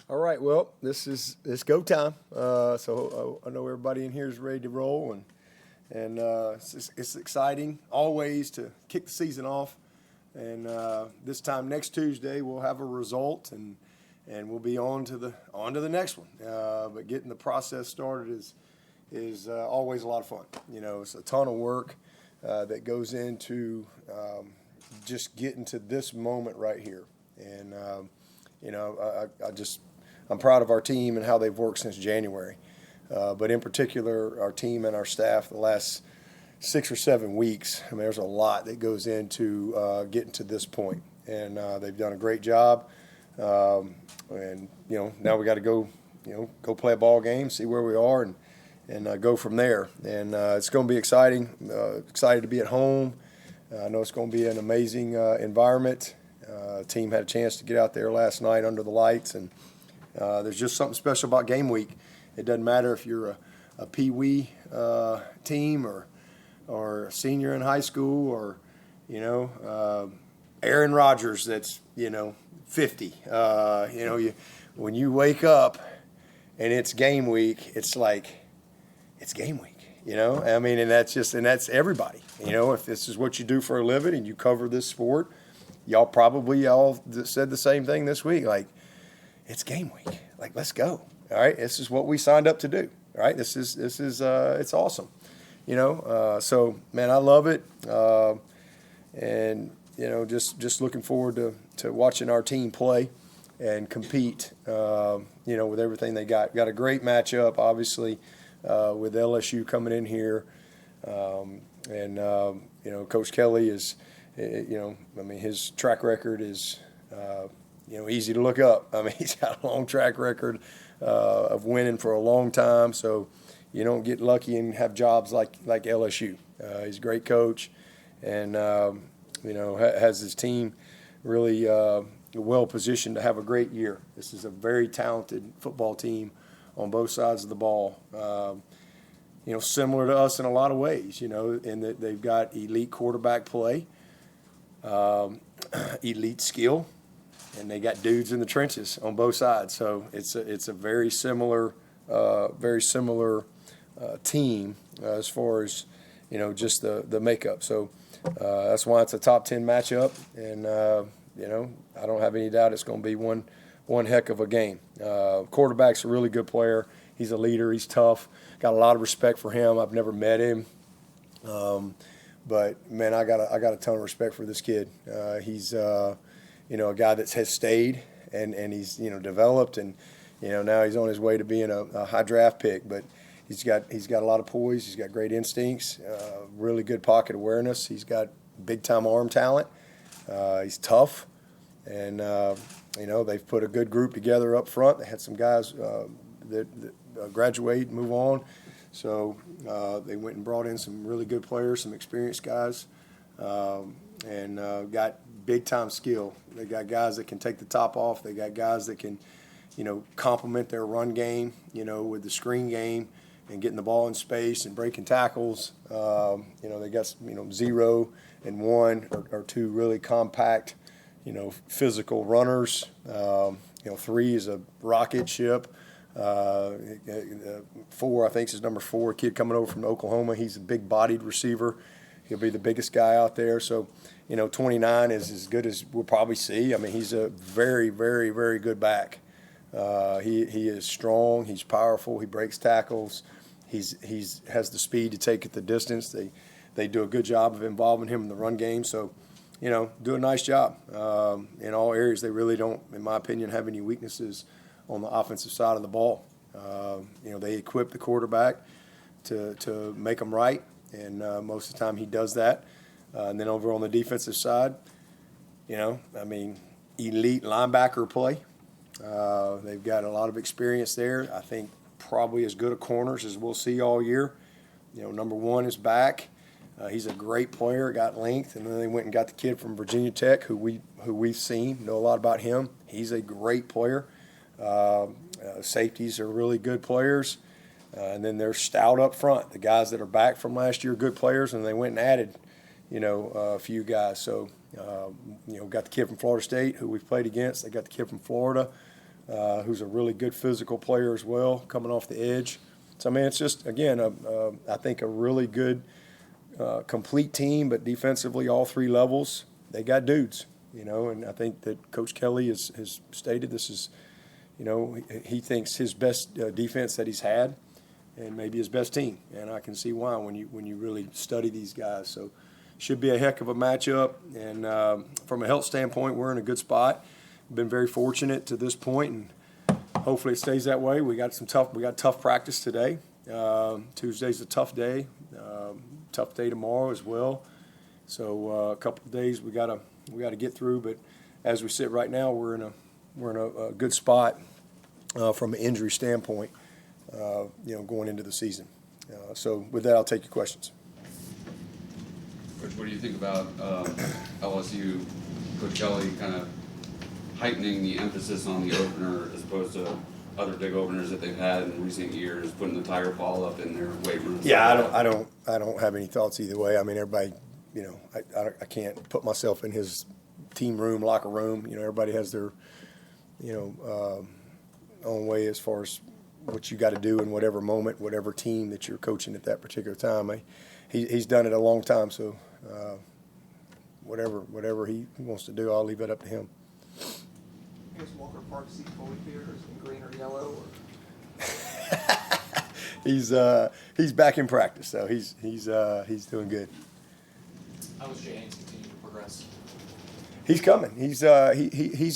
All right, well, it's go time. So I know everybody in here is ready to roll, and it's exciting always to kick the season off. And this time next Tuesday we'll have a result, and we'll be on to the next one. But getting the process started is always a lot of fun. You know, it's a ton of work that goes into just getting to this moment right here. And you know, I'm proud of our team and how they've worked since January. But in particular, our team and our staff the last 6 or 7 weeks. I mean, there's a lot that goes into getting to this point, and they've done a great job. And you know, now we got to go play a ball game, see where we are, and go from there. And it's going to be exciting. Excited to be at home. I know it's going to be an amazing environment. The team had a chance to get out there last night under the lights, and there's just something special about game week. It doesn't matter if you're a peewee team or a senior in high school, or Aaron Rodgers that's 50. When you wake up and it's game week, it's like it's game week. I mean, and that's everybody. If this is what you do for a living and you cover this sport, y'all probably all said the same thing this week. Like, it's game week. Like, let's go. All right, this is what we signed up to do. All right, this is it's awesome. So man, I love it, and just looking forward to watching our team play and compete. With everything they got. Got a great matchup, obviously, with LSU coming in here, and Coach Kelly is, I mean, his track record is, easy to look up. I mean, he's got a long track record of winning for a long time, so you don't get lucky and have jobs like LSU. He's a great coach, and has his team really well positioned to have a great year. This is a very talented football team on both sides of the ball. Similar to us in a lot of ways. In that they've got elite quarterback play, elite skill, and they got dudes in the trenches on both sides. So it's a very similar team as far as just the makeup. So that's why it's a top 10 matchup, and I don't have any doubt it's going to be one heck of a game. Quarterback's a really good player. He's a leader. He's tough. Got a lot of respect for him. I've never met him, but man, I got a ton of respect for this kid. He's a guy that has stayed and he's developed, and now he's on his way to being a high draft pick. But he's got a lot of poise. He's got great instincts. Really good pocket awareness. He's got big time arm talent. He's tough, and they've put a good group together up front. They had some guys that graduate and move on, so they went and brought in some really good players, some experienced guys, and got big time skill. They got guys that can take the top off. They got guys that can complement their run game with the screen game and getting the ball in space and breaking tackles. They got 0 and 1 or 2 really compact physical runners. 3 is a rocket ship. 4, I think, is number 4, a kid coming over from Oklahoma. He's a big-bodied receiver. He'll be the biggest guy out there. So, 29 is as good as we'll probably see. I mean, he's a very, very, very good back. He is strong. He's powerful. He breaks tackles. He's has the speed to take it the distance. They do a good job of involving him in the run game. So, do a nice job in all areas. They really don't, in my opinion, have any weaknesses on the offensive side of the ball. They equip the quarterback to make them right, and most of the time he does that. And then over on the defensive side, elite linebacker play. They've got a lot of experience there. I think probably as good a corners as we'll see all year. Number 1 is back. He's a great player, got length, and then they went and got the kid from Virginia Tech who we've seen, know a lot about him. He's a great player. Safeties are really good players, and then they're stout up front. The guys that are back from last year, good players, and they went and added, a few guys. So, got the kid from Florida State who we've played against. They got the kid from Florida, who's a really good physical player as well, coming off the edge. So, I mean, it's just, again, I think a really good complete team, but defensively, all three levels, they got dudes, and I think that Coach Kelly has stated this is, he thinks his best defense that he's had and maybe his best team. And I can see why when you really study these guys. So should be a heck of a matchup. And from a health standpoint, we're in a good spot. Been very fortunate to this point, and hopefully it stays that way. We got tough practice today. Tuesday's a tough day. Tough day tomorrow as well. So a couple of days we got to get through. But as we sit right now, we're in a good spot from an injury standpoint. Going into the season. So with that, I'll take your questions. Coach, what do you think about LSU, Coach Kelly kind of heightening the emphasis on the opener as opposed to other big openers that they've had in recent years, putting the Tiger ball up in their weight room? Yeah, I don't have any thoughts either way. I mean, everybody, I can't put myself in his team room, locker room. Everybody has their, own way as far as what you got to do in whatever moment, whatever team that you're coaching at that particular time. He's done it a long time, so whatever he wants to do, I'll leave it up to him. Is Walker Park seat fully cleared, or is it green or yellow? He's back in practice, so he's doing good. How is Jay Haynes continue to progress? He's coming. He's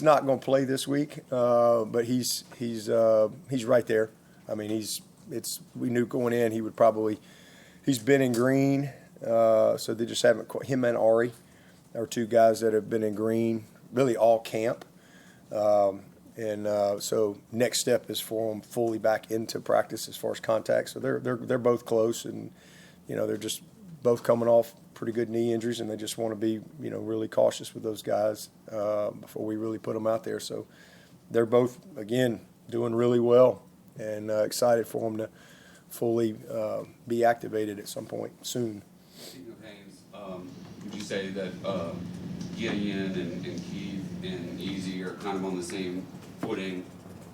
not going to play this week, but he's right there. I mean, we knew going in he would probably. He's been in green, so they just haven't. Him and Ari are two guys that have been in green really all camp, so next step is for them fully back into practice as far as contact. So they're both close, and they're just both coming off pretty good knee injuries, and they just want to be really cautious with those guys before we really put them out there. So they're both again doing really well, and excited for them to fully be activated at some point soon. Speaking of Haynes, would you say that Gideon and Keith and Easy are kind of on the same footing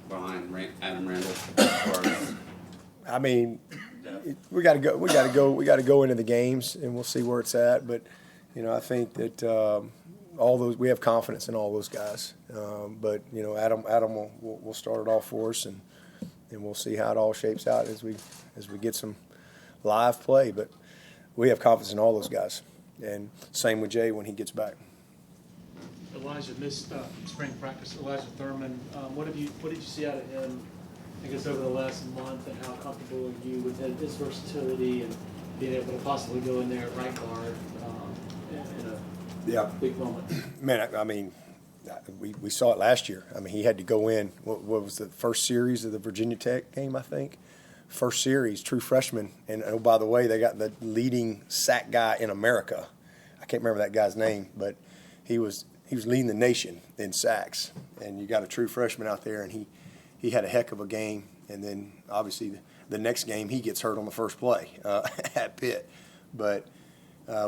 behind Adam Randall as far as? I mean, we got to go into the games, and we'll see where it's at. But I think that all those, we have confidence in all those guys. But Adam will start it off for us, and we'll see how it all shapes out as we get some live play. But we have confidence in all those guys, and same with Jay when he gets back. Elijah missed spring practice. Elijah Thurman, what did you see out of him, I guess, over the last month, and how comfortable are you with his versatility and being able to possibly go in there at right guard in a big moment? Man, I mean, we saw it last year. I mean, he had to go in. What was the first series of the Virginia Tech game, I think? First series, true freshman. And oh, by the way, they got the leading sack guy in America. I can't remember that guy's name, but he was leading the nation in sacks. And you got a true freshman out there, and he had a heck of a game. And then obviously the next game he gets hurt on the first play at Pitt. But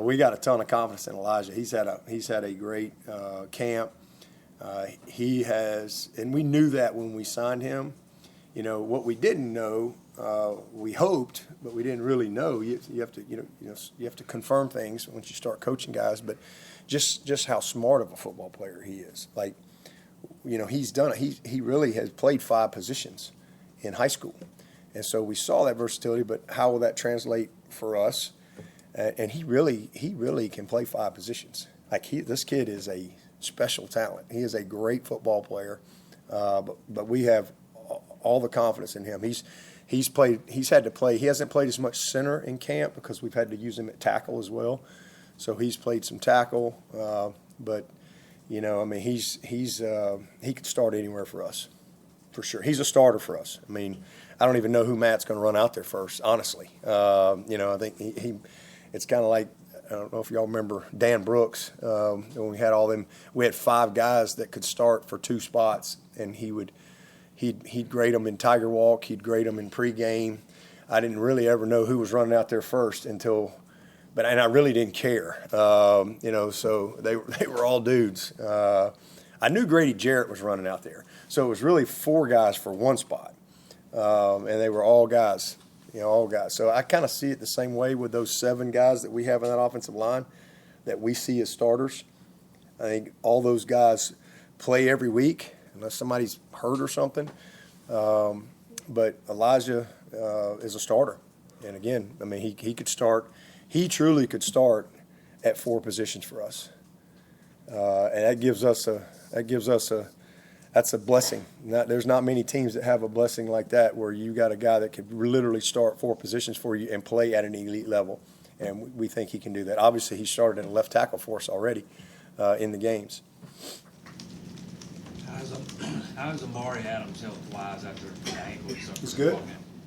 we got a ton of confidence in Elijah. He's had a great camp. He has, and we knew that when we signed him. What we didn't know, we hoped, but we didn't really know. You have to, you have to confirm things once you start coaching guys. But just how smart of a football player he is. Like, he's done it. He really has played 5 positions in high school, and so we saw that versatility. But how will that translate for us? And he really can play 5 positions. Like this kid is a special talent. He is a great football player, but we have all the confidence in him. He's had to play. He hasn't played as much center in camp because we've had to use him at tackle as well. So he's played some tackle, but I mean, he could start anywhere for us, for sure. He's a starter for us. I mean, I don't even know who Matt's going to run out there first, honestly. I think it's kind of like, I don't know if y'all remember Dan Brooks, when we had all them. We had 5 guys that could start for 2 spots, and he'd grade them in Tiger Walk. He'd grade them in pregame. I didn't really ever know who was running out there first and I really didn't care. So they were all dudes. I knew Grady Jarrett was running out there. So it was really 4 guys for one spot, and they were all guys, all guys. So I kind of see it the same way with those 7 guys that we have in that offensive line that we see as starters. I think all those guys play every week unless somebody's hurt or something. But Elijah is a starter. And again, I mean, he could start. He truly could start at 4 positions for us. And that gives us that's a blessing. There's not many teams that have a blessing like that where you got a guy that could literally start 4 positions for you and play at an elite level. And we think he can do that. Obviously, he started at a left tackle for us already in the games. How's Amari Adams health-wise after the ankle and stuff? He's good.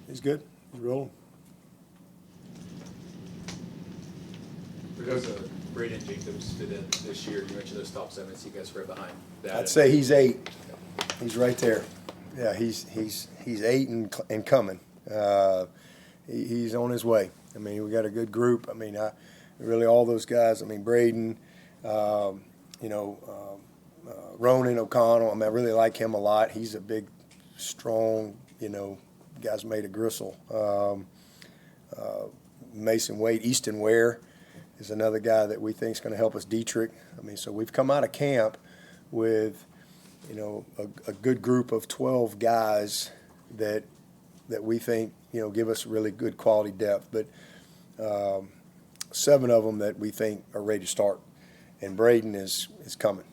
He's good. He's rolling. For those Braden Jacobs fit in this year, you mentioned those top 7, so you guys right behind that. I'd say he's 8. He's right there. Yeah, he's 8 and coming. He's on his way. I mean, we got a good group. I mean, really all those guys. I mean, Braden, Ronan O'Connell. I mean, I really like him a lot. He's a big, strong, guy's made of gristle. Mason Wade, Easton Ware is another guy that we think is going to help us. Dietrich. I mean, so we've come out of camp with, a good group of 12 guys that we think, give us really good quality depth. But 7 of them that we think are ready to start. And Braden is coming.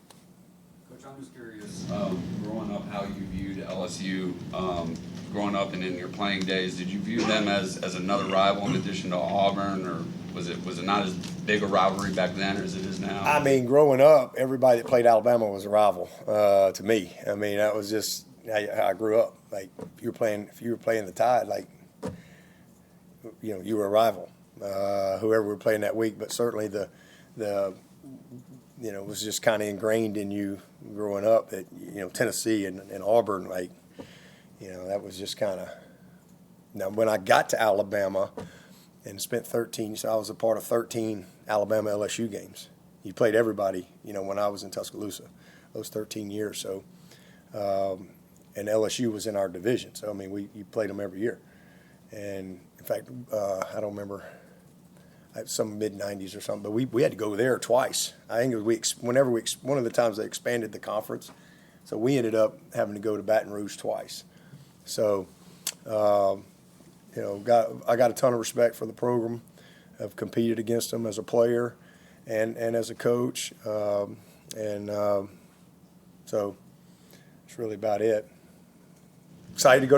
Coach, I'm just curious, growing up, how you viewed LSU, growing up and in your playing days, did you view them as another rival in addition to Auburn, or was it not as big a rivalry back then as it is now? I mean, growing up, everybody that played Alabama was a rival to me. I mean, that was just how I grew up. Like, if you were playing the Tide, like, you were a rival, whoever we were playing that week. But certainly it was just kind of ingrained in you growing up that, Tennessee and Auburn, like, that was just kind of. Now, when I got to Alabama and spent 13, so I was a part of 13 Alabama LSU games. You played everybody, when I was in Tuscaloosa, those 13 years. So, and LSU was in our division. So, I mean, you played them every year. And, in fact, I don't remember, some mid-'90s or something, but we had to go there twice. I think it was one of the times they expanded the conference. So we ended up having to go to Baton Rouge twice. So, I got a ton of respect for the program. I've competed against them as a player and as a coach. So that's really about it. Excited to go down.